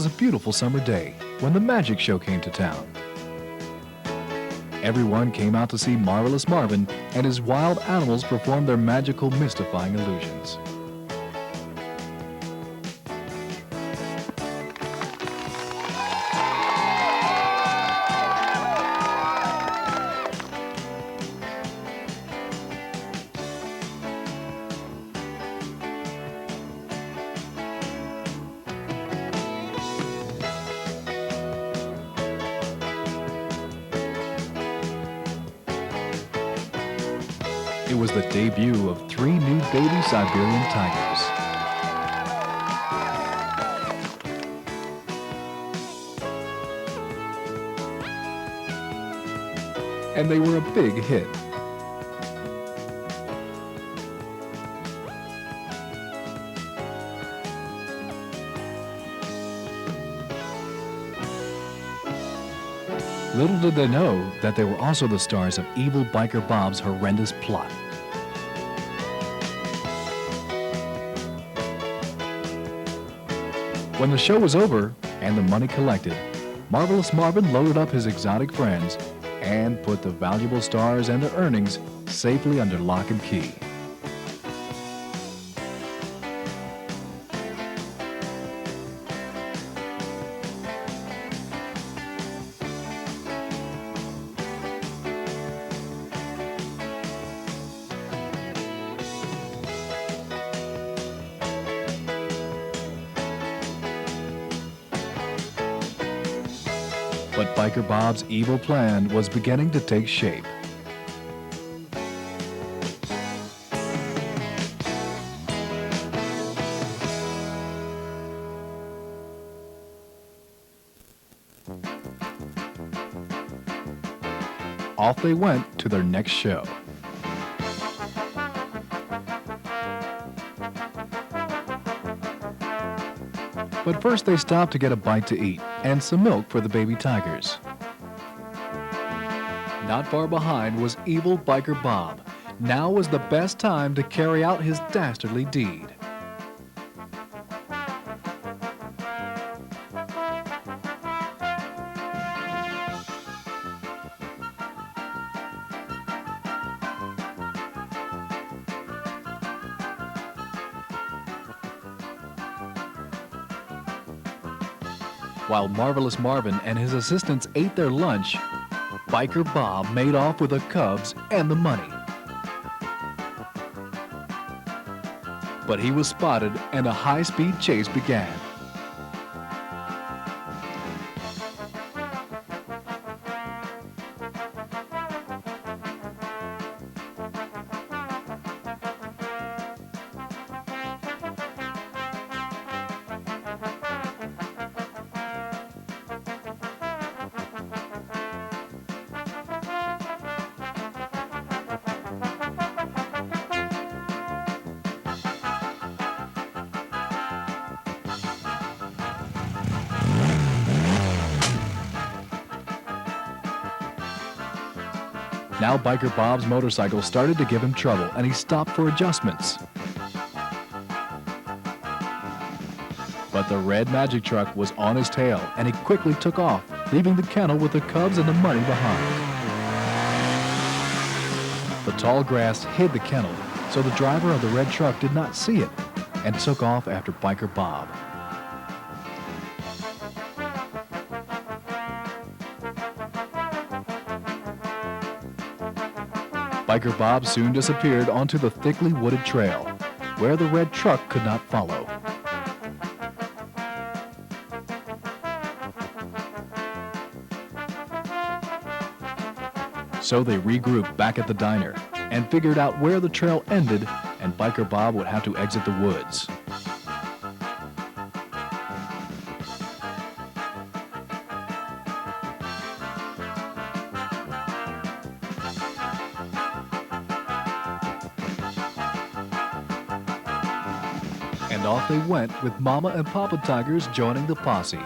was a beautiful summer day when the magic show came to town. Everyone came out to see Marvelous Marvin and his wild animals perform their magical, mystifying illusions. It was the debut of 3 new baby Siberian tigers. And they were a big hit. Little did they know that they were also the stars of evil Biker Bob's horrendous plot. When the show was over and the money collected, Marvelous Marvin loaded up his exotic friends and put the valuable stars and their earnings safely under lock and key. But Biker Bob's evil plan was beginning to take shape. Off they went to their next show. But first they stopped to get a bite to eat and some milk for the baby tigers. Not far behind was evil Biker Bob. Now was the best time to carry out his dastardly deed. While Marvelous Marvin and his assistants ate their lunch, Biker Bob made off with the cubs and the money. But he was spotted and a high-speed chase began. Now Biker Bob's motorcycle started to give him trouble and he stopped for adjustments. But the red magic truck was on his tail and he quickly took off, leaving the kennel with the cubs and the money behind. The tall grass hid the kennel, so the driver of the red truck did not see it and took off after Biker Bob. Biker Bob soon disappeared onto the thickly wooded trail, where the red truck could not follow. So they regrouped back at the diner and figured out where the trail ended and Biker Bob would have to exit the woods. And off they went with Mama and Papa Tigers joining the posse.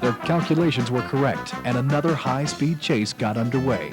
Their calculations were correct, and another high-speed chase got underway.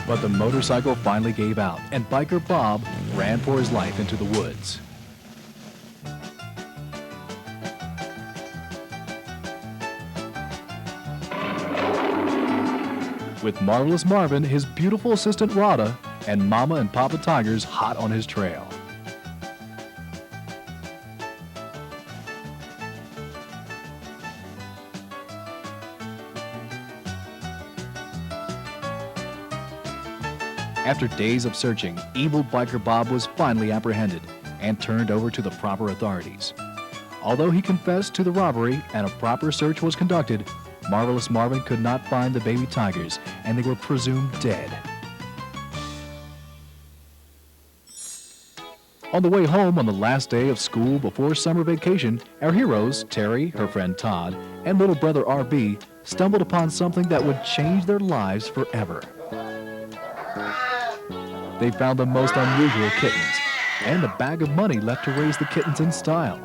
But the motorcycle finally gave out, and biker Bob ran for his life into the woods. With Marvelous Marvin, his beautiful assistant Rada, and Mama and Papa Tigers hot on his trail. After days of searching, evil biker Bob was finally apprehended and turned over to the proper authorities. Although he confessed to the robbery and a proper search was conducted, Marvelous Marvin could not find the baby tigers, and they were presumed dead. On the way home on the last day of school before summer vacation, our heroes, Terry, her friend Todd, and little brother RB, stumbled upon something that would change their lives forever. They found the most unusual kittens and a bag of money left to raise the kittens in style.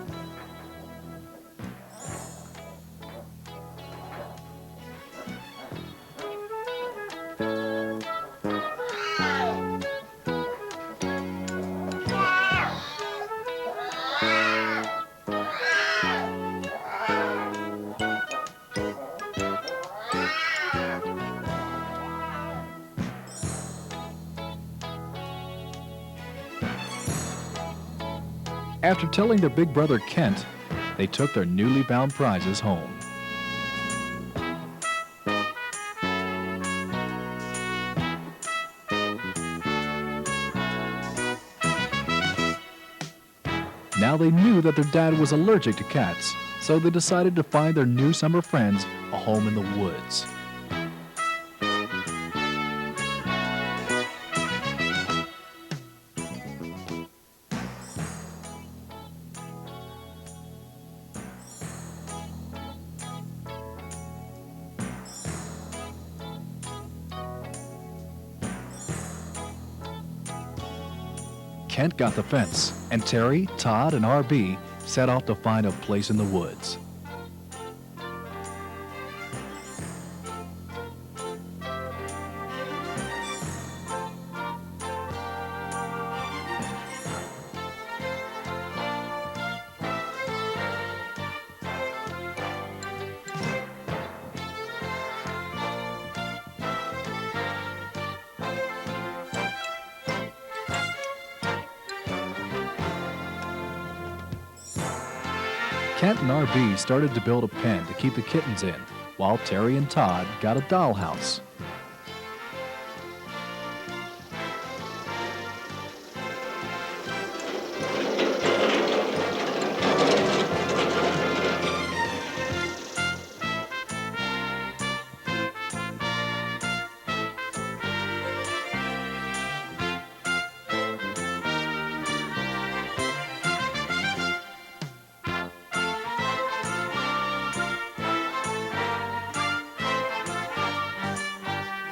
After telling their big brother Kent, they took their newly found prizes home. Now they knew that their dad was allergic to cats, so they decided to find their new summer friends a home in the woods. Kent got the fence, and Terry, Todd, and RB set off to find a place in the woods. Kent and RB started to build a pen to keep the kittens in, while Terry and Todd got a dollhouse.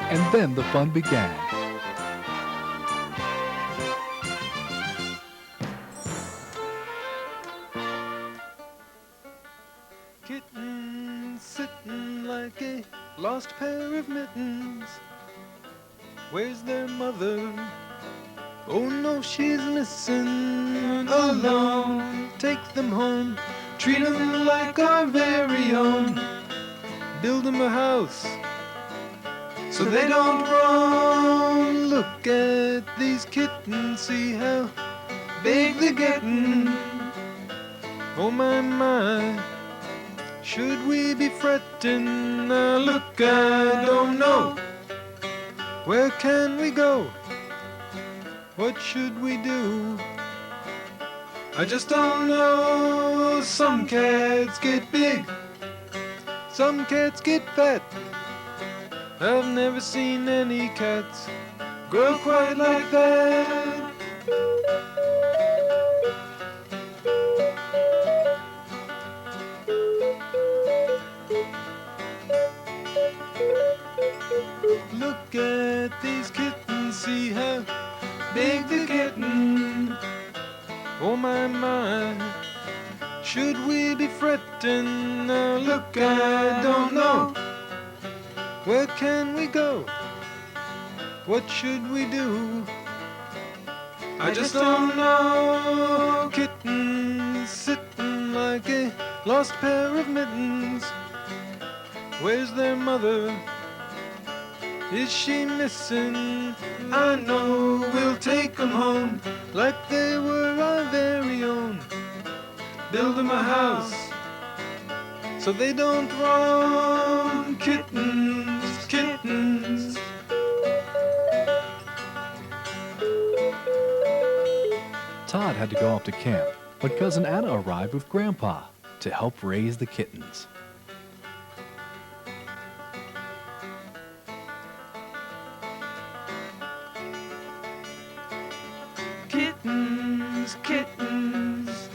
And then the fun began. Kitten sitting like a lost pair of mittens. Where's their mother? Oh no, she's missing. Alone, take them home, treat them like our very own. Build them a house so they don't run. Look at these kittens, see how big they're getting. Oh my, my, should we be fretting? Now look, I don't know. Where can we go? What should we do? I just don't know. Some cats get big, some cats get fat. I've never seen any cats grow quite like that. Look at these kittens, see how big they're getting. Oh my, my, should we be fretting? Now look, I don't know. Where can we go? What should we do? I just don't know. Kittens sitting like a lost pair of mittens. Where's their mother? Is she missing? I know we'll take 'em home like they were our very own. Build 'em a house so they don't roam. Kittens, kittens. Todd had to go off to camp, but Cousin Anna arrived with Grandpa to help raise the kittens. Kittens, kittens.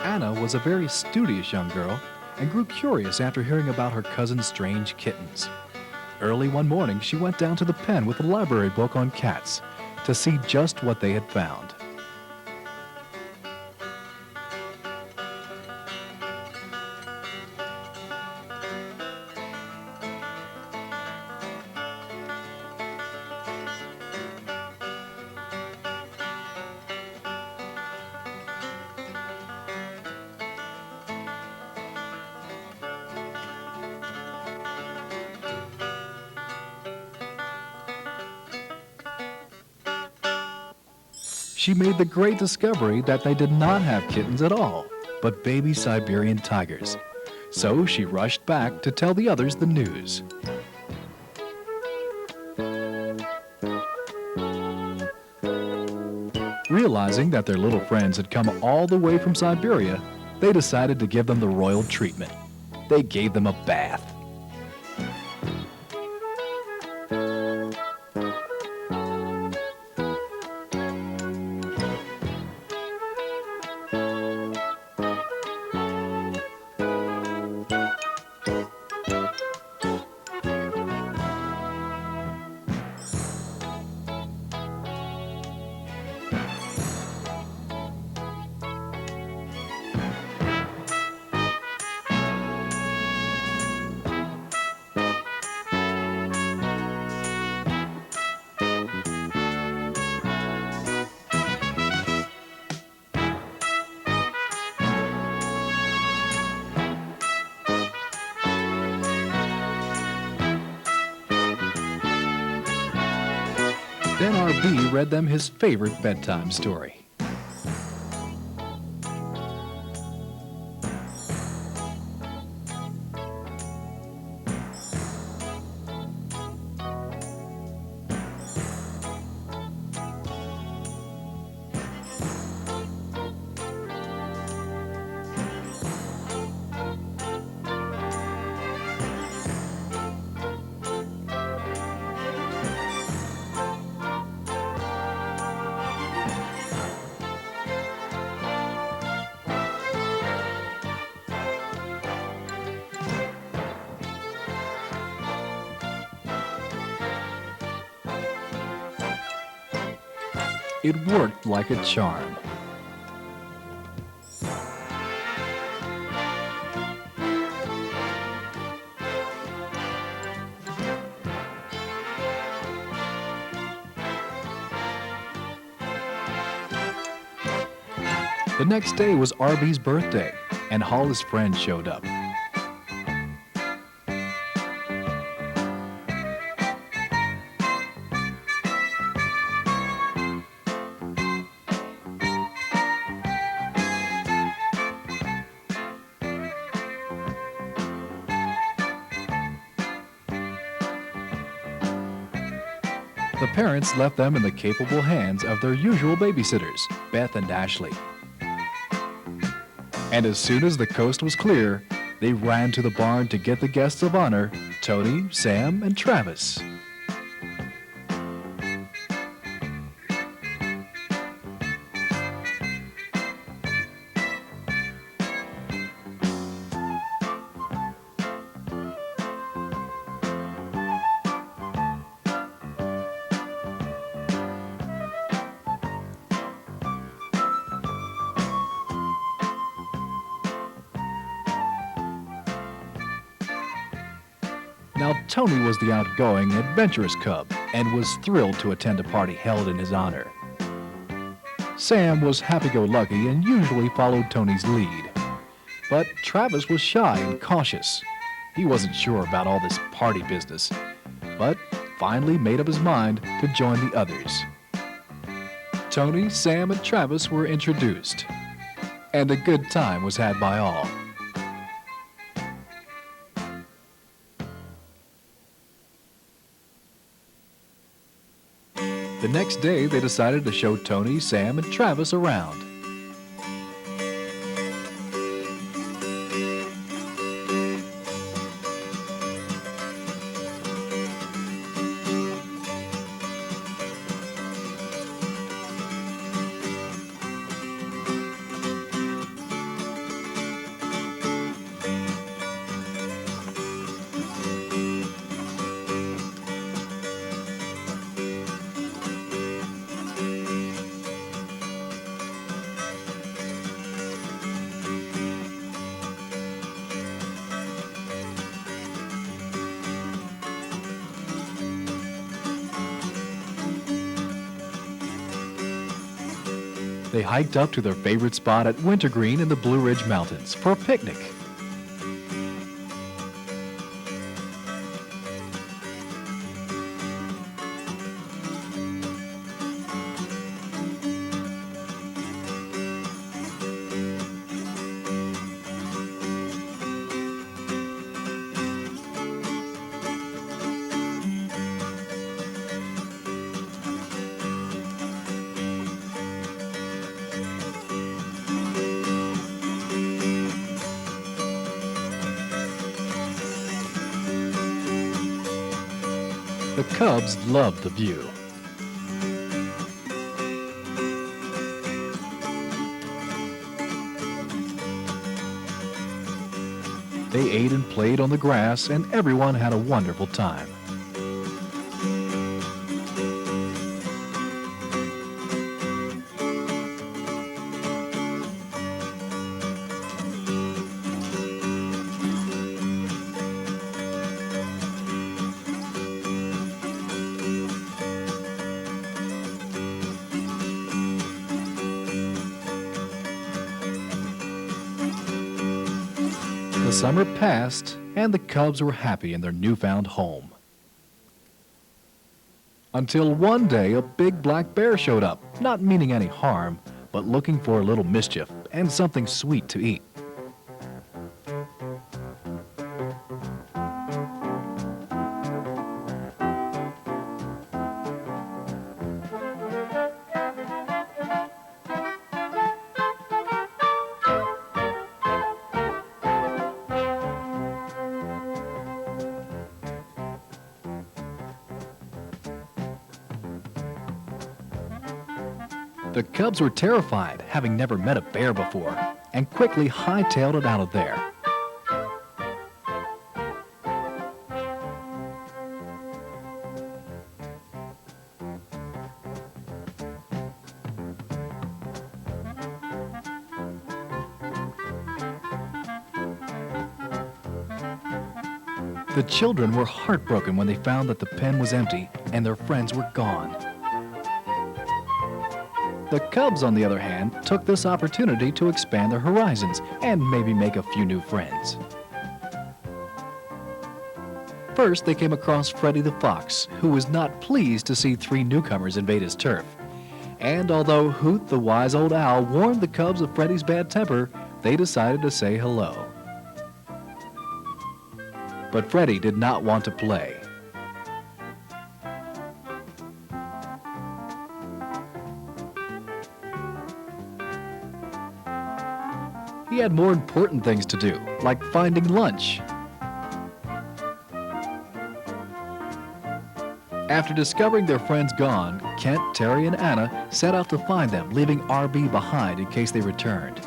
Anna was a very studious young girl and grew curious after hearing about her cousin's strange kittens. Early one morning, she went down to the pen with a library book on cats to see just what they had found. She made the great discovery that they did not have kittens at all, but baby Siberian tigers. So she rushed back to tell the others the news. Realizing that their little friends had come all the way from Siberia, they decided to give them the royal treatment. They gave them a bath. Then R.B. read them his favorite bedtime story. It worked like a charm. The next day was R.B.'s birthday, and all his friends showed up. The parents left them in the capable hands of their usual babysitters, Beth and Ashley. And as soon as the coast was clear, they ran to the barn to get the guests of honor, Tony, Sam, and Travis. Now, Tony was the outgoing, adventurous cub and was thrilled to attend a party held in his honor. Sam was happy-go-lucky and usually followed Tony's lead. But Travis was shy and cautious. He wasn't sure about all this party business, but finally made up his mind to join the others. Tony, Sam, and Travis were introduced, and a good time was had by all. The next day, they decided to show Tony, Sam, and Travis around. They hiked up to their favorite spot at Wintergreen in the Blue Ridge Mountains for a picnic. The cubs loved the view. They ate and played on the grass, and everyone had a wonderful time. The summer passed, and the cubs were happy in their newfound home. Until one day, a big black bear showed up, not meaning any harm, but looking for a little mischief and something sweet to eat. The cubs were terrified, having never met a bear before, and quickly hightailed it out of there. The children were heartbroken when they found that the pen was empty and their friends were gone. The cubs, on the other hand, took this opportunity to expand their horizons and maybe make a few new friends. First, they came across Freddie the Fox, who was not pleased to see three newcomers invade his turf. And although Hoot the wise old owl warned the cubs of Freddie's bad temper, they decided to say hello. But Freddie did not want to play. He had more important things to do, like finding lunch. After discovering their friends gone, Kent, Terry, and Anna set out to find them, leaving RB behind in case they returned.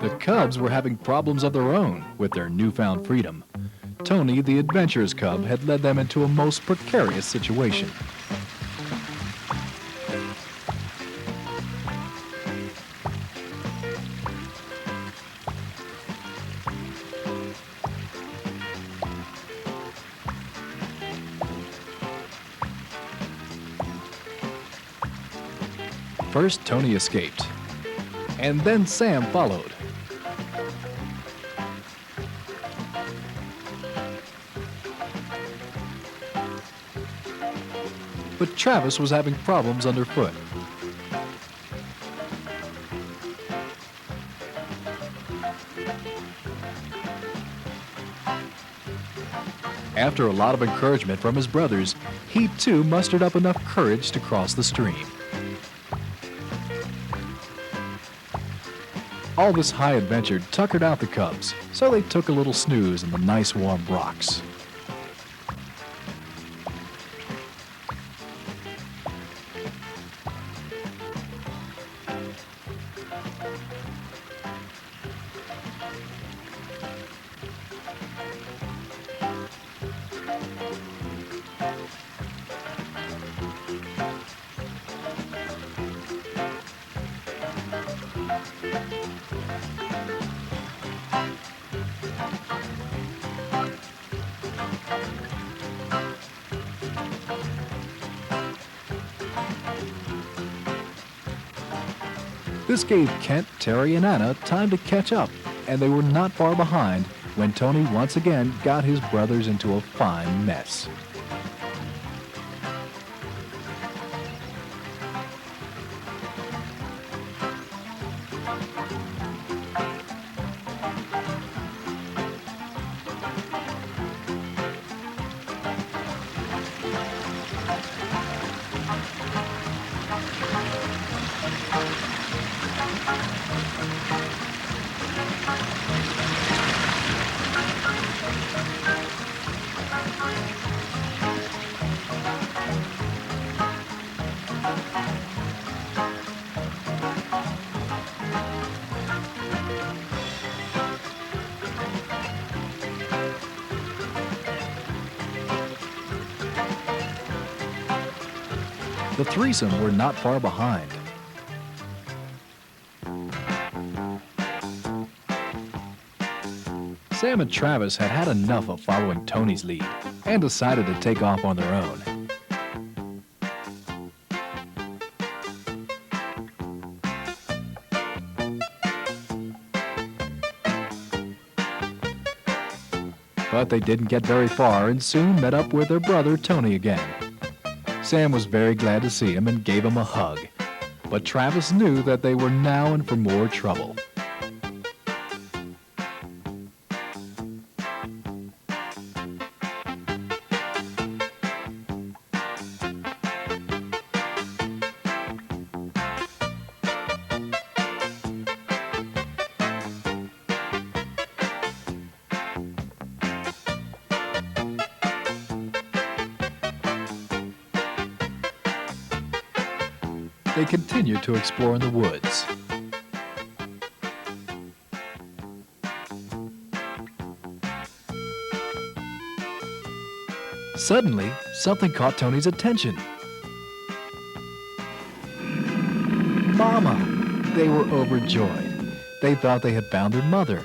The cubs were having problems of their own with their newfound freedom. Tony, the adventurous cub, had led them into a most precarious situation. First, Tony escaped, and then Sam followed. But Travis was having problems underfoot. After a lot of encouragement from his brothers, he too mustered up enough courage to cross the stream. All this high adventure tuckered out the cubs, so they took a little snooze in the nice warm rocks. This gave Kent, Terry, and Anna time to catch up, and they were not far behind when Tony once again got his brothers into a fine mess. The threesome were not far behind. Sam and Travis had had enough of following Tony's lead and decided to take off on their own. But they didn't get very far and soon met up with their brother Tony again. Sam was very glad to see him and gave him a hug, but Travis knew that they were now in for more trouble. They continued to explore in the woods. Suddenly, something caught Tony's attention. Mama! They were overjoyed. They thought they had found their mother.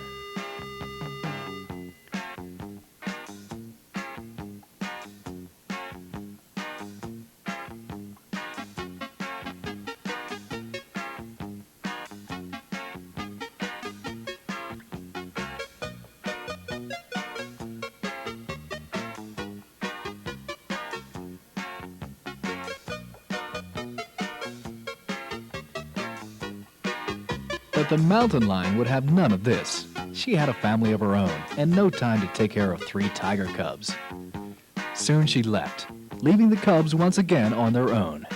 But the mountain lion would have none of this. She had a family of her own and no time to take care of 3 tiger cubs. Soon she left, leaving the cubs once again on their own.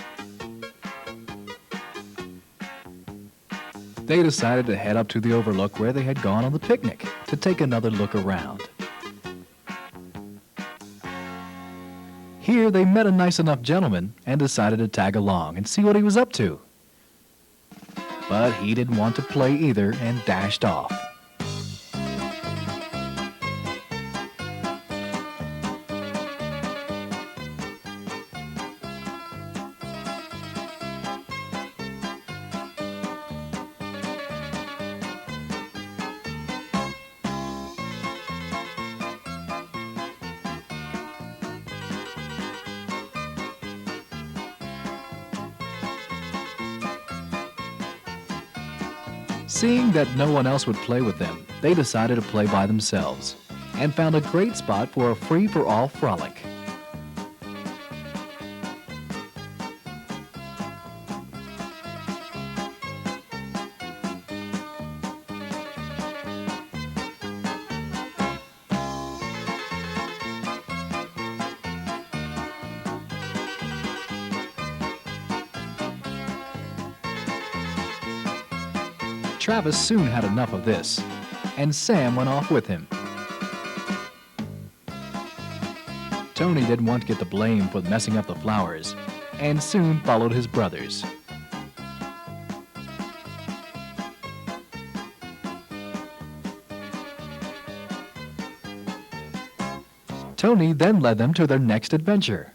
They decided to head up to the overlook where they had gone on the picnic to take another look around. Here they met a nice enough gentleman and decided to tag along and see what he was up to. But he didn't want to play either and dashed off. Seeing that no one else would play with them, they decided to play by themselves and found a great spot for a free-for-all frolic. Travis soon had enough of this, and Sam went off with him. Tony didn't want to get the blame for messing up the flowers, and soon followed his brothers. Tony then led them to their next adventure.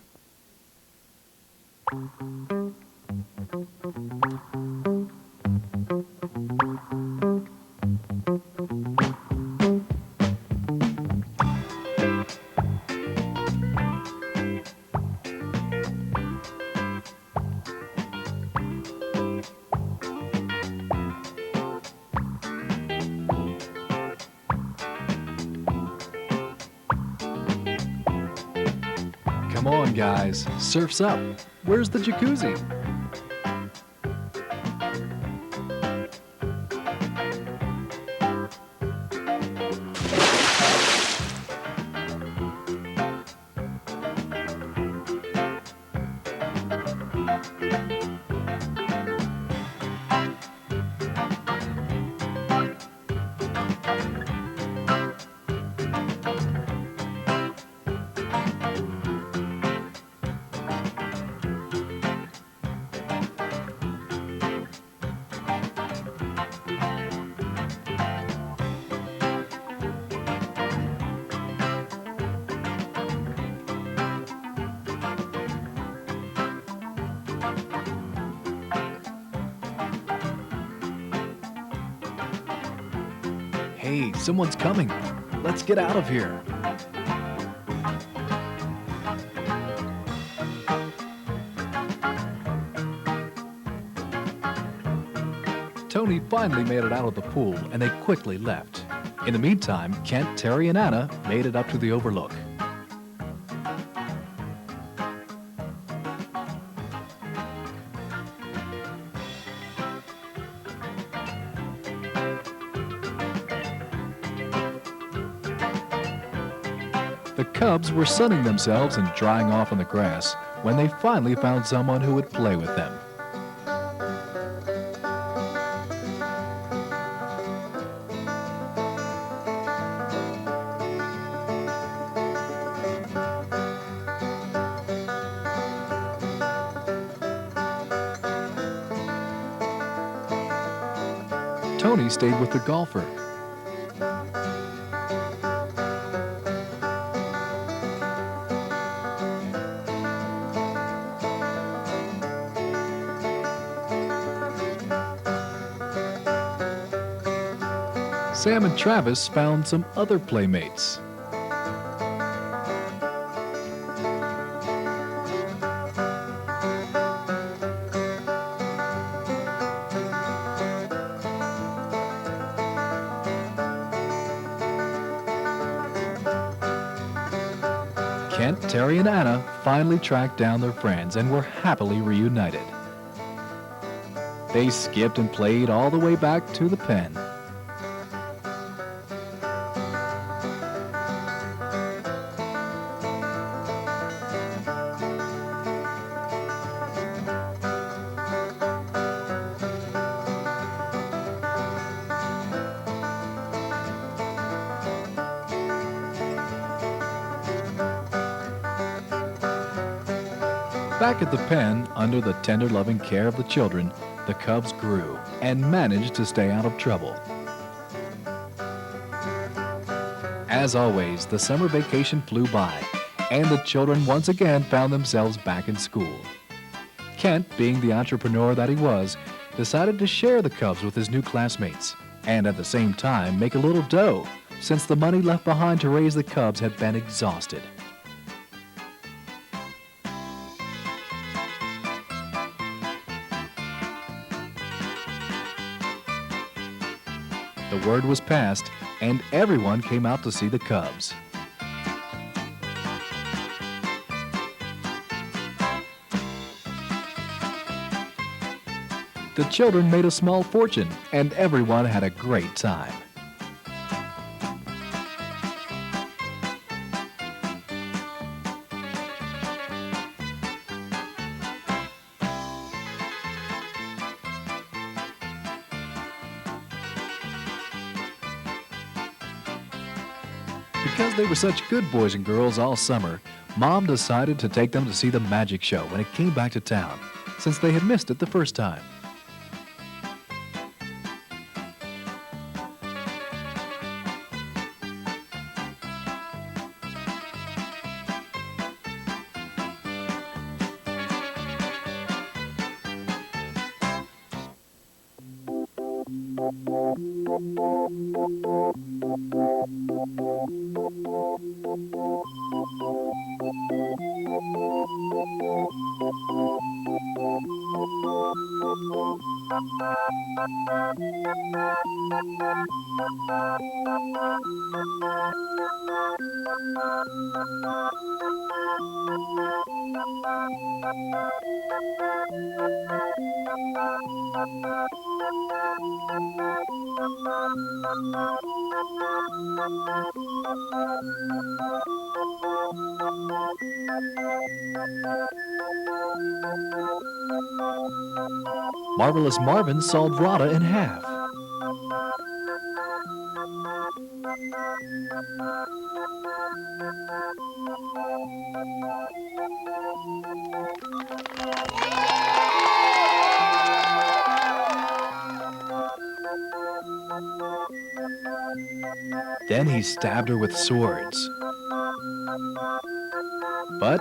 Come on, guys, surf's up. Where's the jacuzzi? Hey, someone's coming. Let's get out of here. Tony finally made it out of the pool, and they quickly left. In the meantime, Kent, Terry, and Anna made it up to the overlook. The cubs were sunning themselves and drying off on the grass when they finally found someone who would play with them. Tony stayed with the golfer. Sam and Travis found some other playmates. Kent, Terry, and Anna finally tracked down their friends and were happily reunited. They skipped and played all the way back to the pen. Back at the pen, under the tender loving care of the children, the cubs grew and managed to stay out of trouble. As always, the summer vacation flew by, and the children once again found themselves back in school. Kent, being the entrepreneur that he was, decided to share the cubs with his new classmates, and at the same time make a little dough, since the money left behind to raise the cubs had been exhausted. word was passed, and everyone came out to see the cubs. The children made a small fortune, and everyone had a great time. Because they were such good boys and girls all summer, Mom decided to take them to see the magic show when it came back to town, since they had missed it the first time. Marvelous Marvin sawed Rada in half. Then he stabbed her with swords. But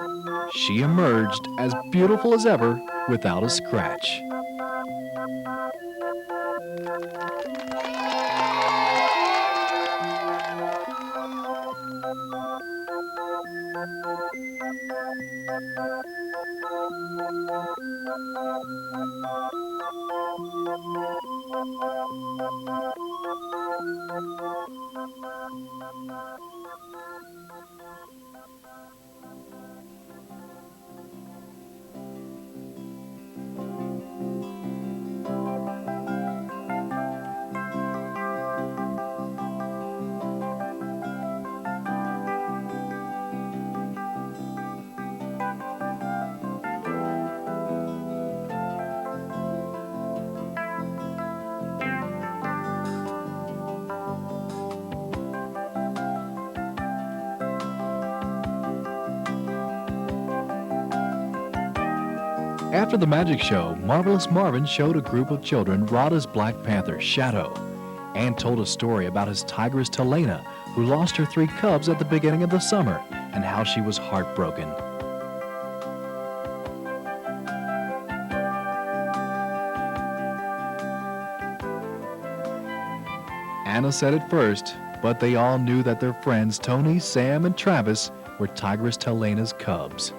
she emerged as beautiful as ever without a scratch. After the magic show, Marvelous Marvin showed a group of children Rada's Black Panther, Shadow, and told a story about his tigress Talena, who lost her 3 cubs at the beginning of the summer, and how she was heartbroken. Anna said it first, but they all knew that their friends Tony, Sam, and Travis were Tigress Talena's cubs.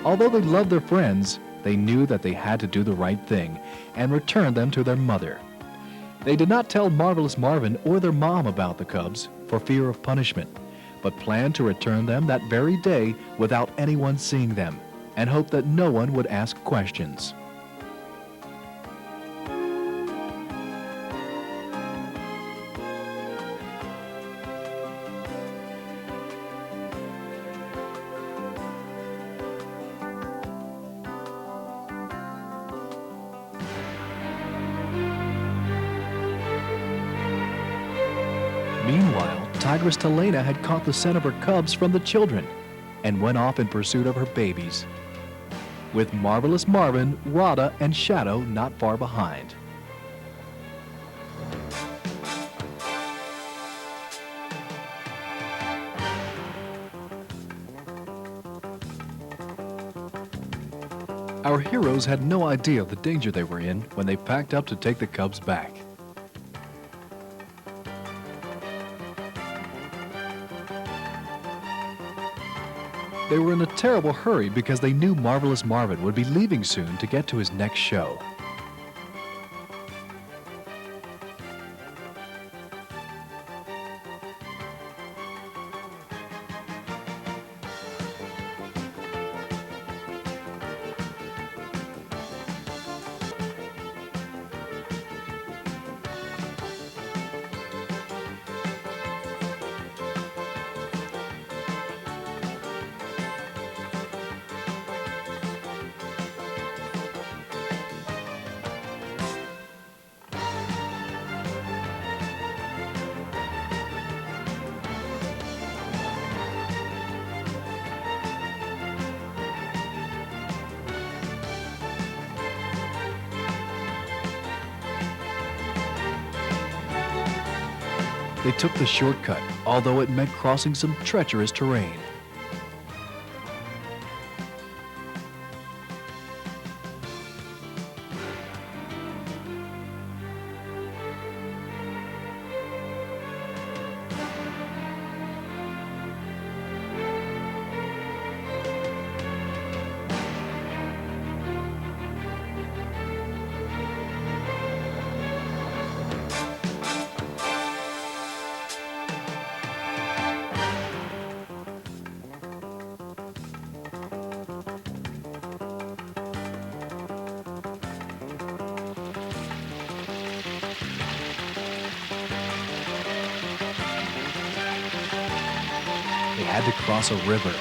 Although they loved their friends, they knew that they had to do the right thing and return them to their mother. They did not tell Marvelous Marvin or their mom about the cubs for fear of punishment, but planned to return them that very day without anyone seeing them, and hoped that no one would ask questions. Meanwhile, Tigress Talena had caught the scent of her cubs from the children and went off in pursuit of her babies, with Marvelous Marvin, Rada, and Shadow not far behind. Our heroes had no idea of the danger they were in when they packed up to take the cubs back. They were in a terrible hurry because they knew Marvelous Marvin would be leaving soon to get to his next show. They took the shortcut, although it meant crossing some treacherous terrain. They had to cross a river.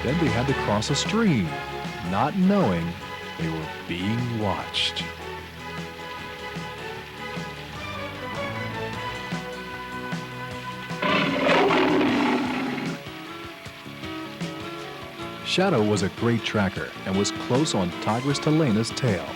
Then they had to cross a stream, not knowing they were being watched. Shadow was a great tracker and was close on Tigress Telena's tail.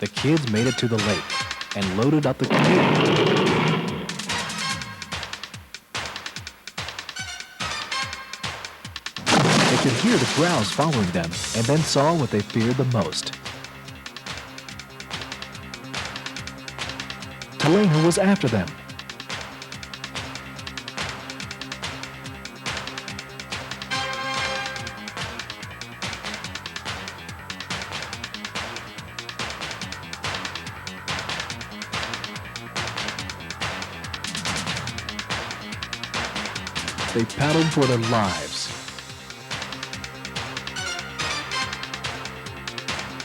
The kids made it to the lake and loaded up the canoe. They could hear the growls following them and then saw what they feared the most. Telena was after them. They paddled for their lives.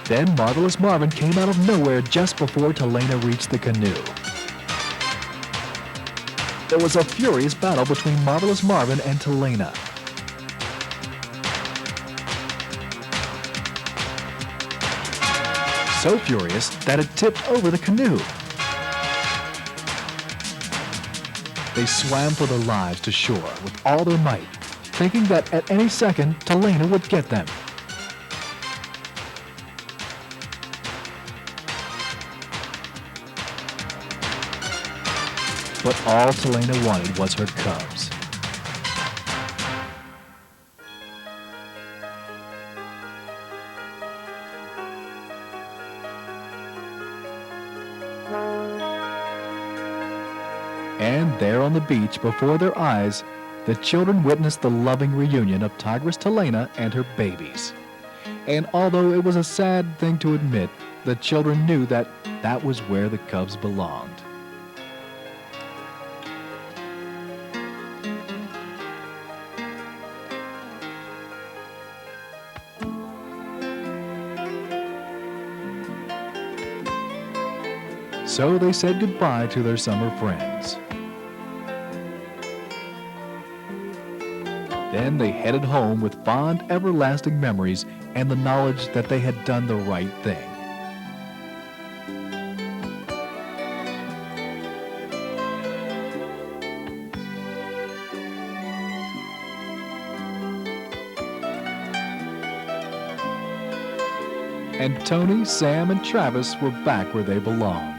Then Marvelous Marvin came out of nowhere just before Telena reached the canoe. There was a furious battle between Marvelous Marvin and Talena. So furious that it tipped over the canoe. They swam for their lives to shore with all their might, thinking that at any second Talena would get them. But all Talena wanted was her cubs. And there on the beach before their eyes, the children witnessed the loving reunion of Tigress Talena and her babies. And although it was a sad thing to admit, the children knew that that was where the cubs belonged. So they said goodbye to their summer friends. Then they headed home with fond, everlasting memories and the knowledge that they had done the right thing. And Tony, Sam, and Travis were back where they belonged.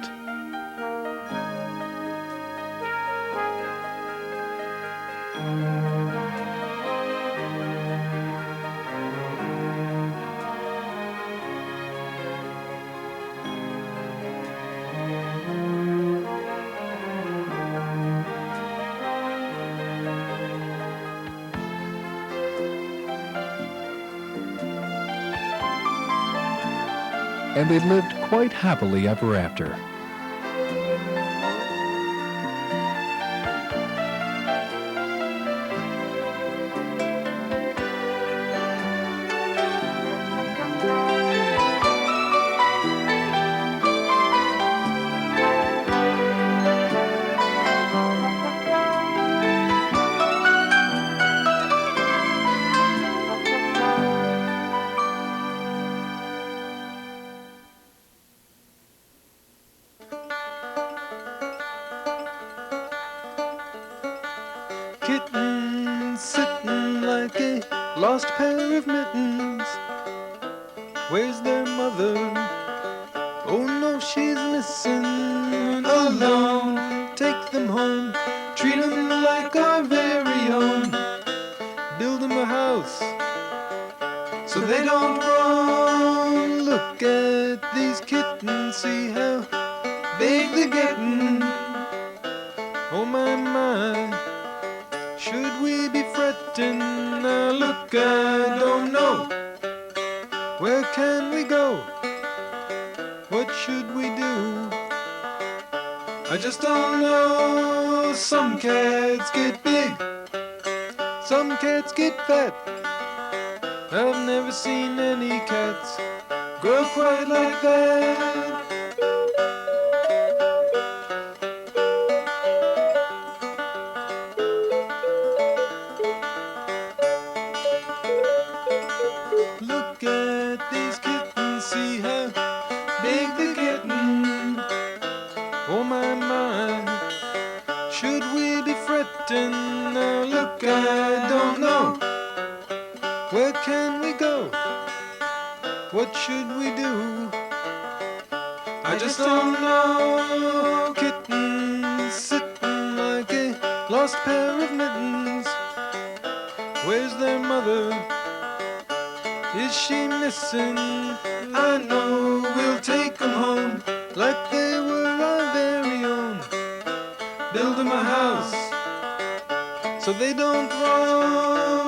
And they lived quite happily ever after. Kitten sitting like a lost pair of mittens. Where's their mother? Oh no, she's missing. Alone, take them home, treat them like our very own. Build them a house so they don't roam. Look at these kittens, see how big they're getting. Oh my, my. Should we be fretting? Now look, I don't know. Where can we go? What should we do? I just don't know. Some cats get big, some cats get fat. I've never seen any cats grow quite like that. Look at these kittens, see how big they're getting. Oh my, my, should we be fretting? Now look, I don't know. Where can we go? What should we do? I just don't know. Kittens sitting like a lost pair of mittens. Where's their mother? Is she missing? I know we'll take them home like they were our very own. Build them a house so they don't roam.